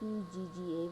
PGGA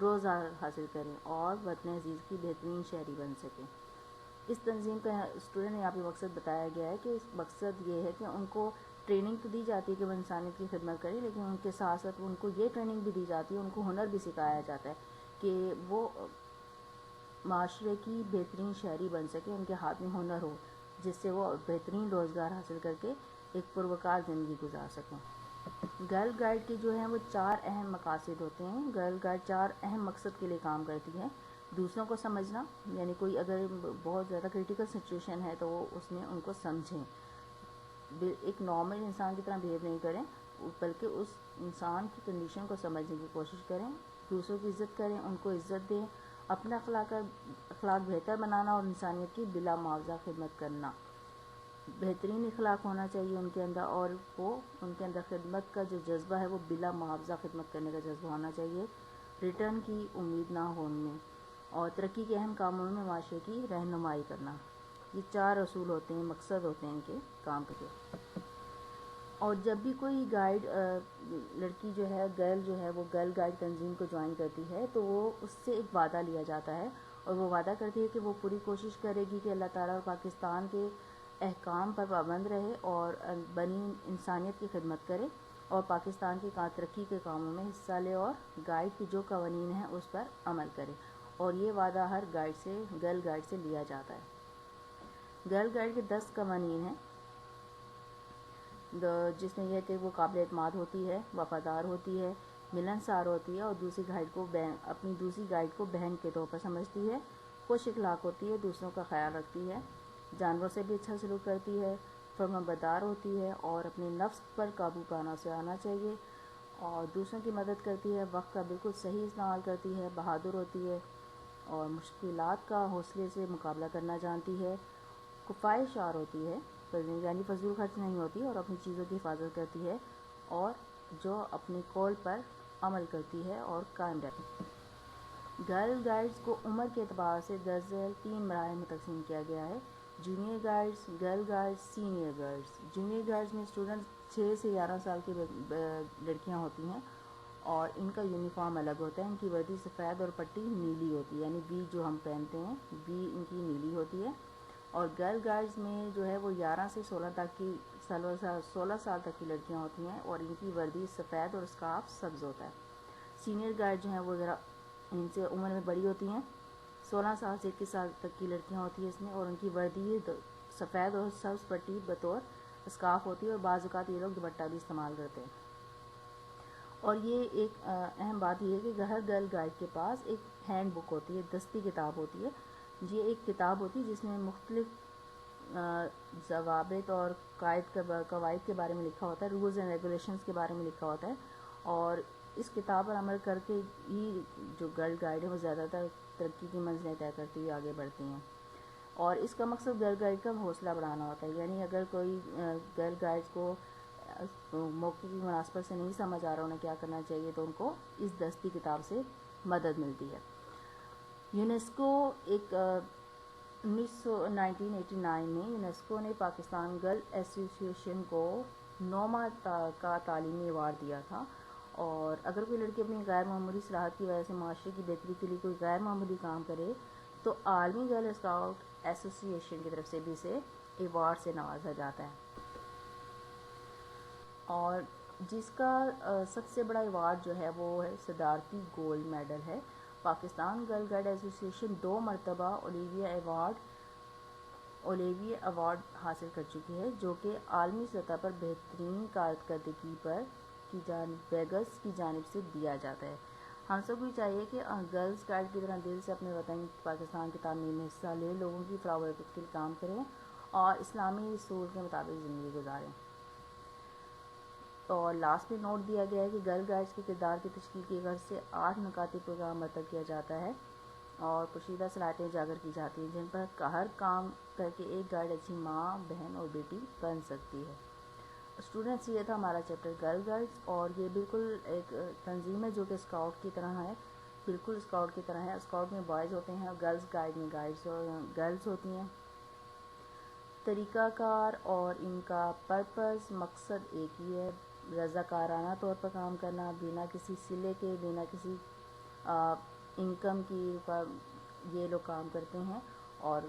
روزگار حاصل کریں اور وطن عزیز کی بہترین شہری بن سکیں۔ اس تنظیم کا اسٹوڈنٹ نے یہاں پہ مقصد بتایا گیا ہے کہ اس مقصد یہ ہے کہ ان کو ٹریننگ تو دی جاتی ہے کہ وہ انسانیت کی خدمت کریں، لیکن ان کے ساتھ ساتھ ان کو یہ ٹریننگ بھی دی جاتی ہے، ان کو ہنر بھی سکھایا جاتا ہے کہ وہ معاشرے کی بہترین شہری بن سکے، ان کے ہاتھ میں ہنر ہو جس سے وہ بہترین روزگار حاصل کر کے ایک پروکار زندگی گزار سکیں۔ گرل گائیڈ کے جو ہیں وہ 4 اہم مقاصد ہوتے ہیں۔ گرل گائیڈ 4 اہم مقصد کے لیے کام کرتی ہے۔ دوسروں کو سمجھنا، یعنی کوئی اگر بہت زیادہ کریٹیکل سچویشن ہے تو وہ اس میں ان کو سمجھیں، ایک نارمل انسان کی طرح بیہیو نہیں کریں بلکہ اس انسان کی کنڈیشن کو سمجھنے کی کوشش کریں، دوسروں کی عزت کریں، ان کو عزت دیں، اپنا اخلاق بہتر بنانا اور انسانیت کی بلا معاوضہ خدمت کرنا۔ بہترین اخلاق ہونا چاہیے ان کے اندر، اور وہ ان کے اندر خدمت کا جو جذبہ ہے وہ بلا معاوضہ خدمت کرنے کا جذبہ ہونا چاہیے، ریٹرن کی امید نہ ہونے، اور ترقی کے اہم کاموں میں معاشرے کی رہنمائی کرنا۔ یہ 4 اصول ہوتے ہیں، مقصد ہوتے ہیں ان کے کام کے۔ اور جب بھی کوئی گائیڈ لڑکی جو ہے، گرل جو ہے، وہ گرل گائیڈ تنظیم کو جوائن کرتی ہے تو وہ اس سے ایک وعدہ لیا جاتا ہے، اور وہ وعدہ کرتی ہے کہ وہ پوری کوشش کرے گی کہ اللہ تعالیٰ اور پاکستان کے احکام پر پابند رہے اور بنی انسانیت کی خدمت کرے اور پاکستان کی ترقی کے کاموں میں حصہ لے اور گائیڈ کی جو قوانین ہیں اس پر عمل کرے، اور یہ وعدہ ہر گرل گائیڈ سے لیا جاتا ہے۔ گرل گائیڈ کے 10 قوانین ہیں، جس میں یہ ہے کہ وہ قابل اعتماد ہوتی ہے، وفادار ہوتی ہے، ملنسار ہوتی ہے اور اپنی دوسری گائیڈ کو بہن کے طور پر سمجھتی ہے، خوش اخلاق ہوتی ہے، دوسروں کا خیال رکھتی ہے، جانوروں سے بھی اچھا سلوک کرتی ہے، فرمانبردار ہوتی ہے اور اپنے نفس پر قابو پانا سے آنا چاہیے، اور دوسروں کی مدد کرتی ہے، وقت کا بالکل صحیح استعمال کرتی ہے، بہادر ہوتی ہے اور مشکلات کا حوصلے سے مقابلہ کرنا جانتی ہے، کفایت شعار ہوتی ہے، یعنی فضول خرچ نہیں ہوتی اور اپنی چیزوں کی حفاظت کرتی ہے، اور جو اپنے قول پر عمل کرتی ہے اور قائم رہتی ہے۔ گرل گائیڈز کو عمر کے اعتبار سے درجہ 3 مراحل میں تقسیم کیا گیا ہے: junior guides, girl guides, senior guides. Junior guides میں اسٹوڈنٹ 6 سے 11 سال کی لڑکیاں ہوتی ہیں اور ان کا یونیفارم الگ ہوتا ہے، ان کی وردی سفید اور پٹی نیلی ہوتی ہے، یعنی بی جو ہم پہنتے ہیں بی ان کی نیلی ہوتی ہے، اور گرل گائیڈز میں جو ہے وہ 11 سے 16 سال تک کی لڑکیاں ہوتی ہیں اور ان کی وردی سفید اور اسکارف سبز ہوتا ہے۔ سینئر گائیڈ جو ہیں وہ ذرا ان سے عمر میں بڑی ہوتی ہیں، 16 سال سے 21 سال تک کی لڑکیاں ہوتی ہیں اس میں، اور ان کی وردی سفید اور سبز پٹی بطور اسکارف ہوتی ہے، اور بعض اوقات یہ لوگ دوپٹہ بھی استعمال کرتے ہیں۔ اور یہ ایک اہم بات یہ ہے کہ ہر گرل گائیڈ کے پاس ایک ہینڈ بک ہوتی ہے، دستی کتاب ہوتی ہے، یہ ایک کتاب ہوتی ہے جس میں مختلف ضوابط اور قواعد کے بارے میں لکھا ہوتا ہے، رولز اینڈ ریگولیشنز کے بارے میں لکھا ہوتا ہے، اور اس کتاب پر عمل کر کے ہی جو گرل گائیڈ ہے وہ زیادہ تر ترقی کی منزلیں طے کرتی ہوئی آگے بڑھتی ہیں، اور اس کا مقصد گرل گائیڈ کا حوصلہ بڑھانا ہوتا ہے، یعنی اگر کوئی گرل گائیڈ کو موقع کی مناسبت سے نہیں سمجھ آ رہا انہیں کیا کرنا چاہیے تو ان کو اس دستی کتاب سے مدد ملتی ہے۔ یونیسکو 1989 میں یونیسکو نے پاکستان گرل ایسوسی ایشن کو 9 ماہ کا تعلیمی ایوارڈ دیا تھا، اور اگر کوئی لڑکی اپنی غیر معمولی صلاحیت کی وجہ سے معاشرے کی بہتری کے لیے کوئی غیر معمولی کام کرے تو عالمی گرل اسکاؤٹ ایسوسی ایشن کی طرف سے بھی اسے ایوارڈ سے نوازا جاتا ہے، اور جس کا سب سے بڑا ایوارڈ جو ہے وہ ہے صدارتی گولڈ میڈل ہے۔ پاکستان گرل گائیڈ ایسوسی ایشن 2 مرتبہ اولیویے ایوارڈ حاصل کر چکی ہے، جو کہ عالمی سطح پر بہترین کارکردگی پر ویگس کی جانب سے دیا جاتا ہے۔ ہم سب کو چاہیے کہ گرلز گائیڈ کی طرح دل سے اپنے وطن پاکستان کی تعمیر میں حصہ لیں، لوگوں کی فلاح و بہبود کے لیے کام کریں اور اسلامی اصول کے مطابق زندگی گزاریں۔ اور لاسٹ میں نوٹ دیا گیا ہے کہ گرل گائیڈز کے کردار کی تشکیل کی غرض سے 8 نکاتی پروگرام مرتب کیا جاتا ہے اور پوشیدہ صلاحیتیں اجاگر کی جاتی ہیں، جن پر ہر کام کر کے ایک گائیڈ اچھی ماں، بہن اور بیٹی بن سکتی ہے۔ اسٹوڈنٹس، یہ تھا ہمارا چیپٹر گرل گائیڈز، اور یہ بالکل ایک تنظیم ہے جو کہ اسکاؤٹ کی طرح ہے، بالکل اسکاؤٹ کی طرح ہے۔ اسکاؤٹ میں بوائز ہوتے ہیں اور گرلز گائیڈ میں گرلز ہوتی ہیں۔ طریقہ کار اور ان کا پرپس، مقصد ایک ہی ہے: رضاکارانہ طور پر کام کرنا، بنا کسی صلے کے، بنا کسی انکم کی یہ لوگ کام کرتے ہیں اور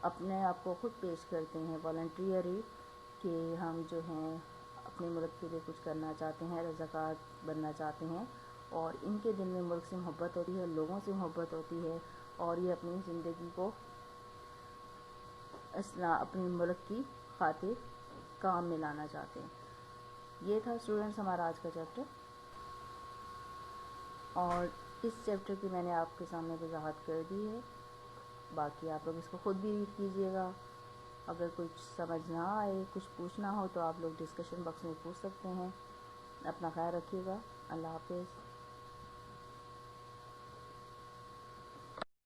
اپنے آپ کو خود پیش کرتے ہیں والنٹیئرلی کہ ہم جو ہیں اپنے ملک کے لیے کچھ کرنا چاہتے ہیں، رضاکار بننا چاہتے ہیں، اور ان کے دل میں ملک سے محبت ہوتی ہے، لوگوں سے محبت ہوتی ہے، اور یہ اپنی زندگی کو اپنے ملک کی خاطر کام میں لانا چاہتے ہیں۔ یہ تھا اسٹوڈنٹس ہمارا آج کا چیپٹر، اور اس چیپٹر کی میں نے آپ کے سامنے وضاحت کر دی ہے، باقی آپ لوگ اس کو خود بھی ریڈ کیجیے گا۔ اگر کچھ سمجھ نہ آئے، کچھ پوچھنا ہو تو آپ لوگ ڈسکشن باکس میں پوچھ سکتے ہیں۔ اپنا خیال رکھیے گا۔ اللہ حافظ۔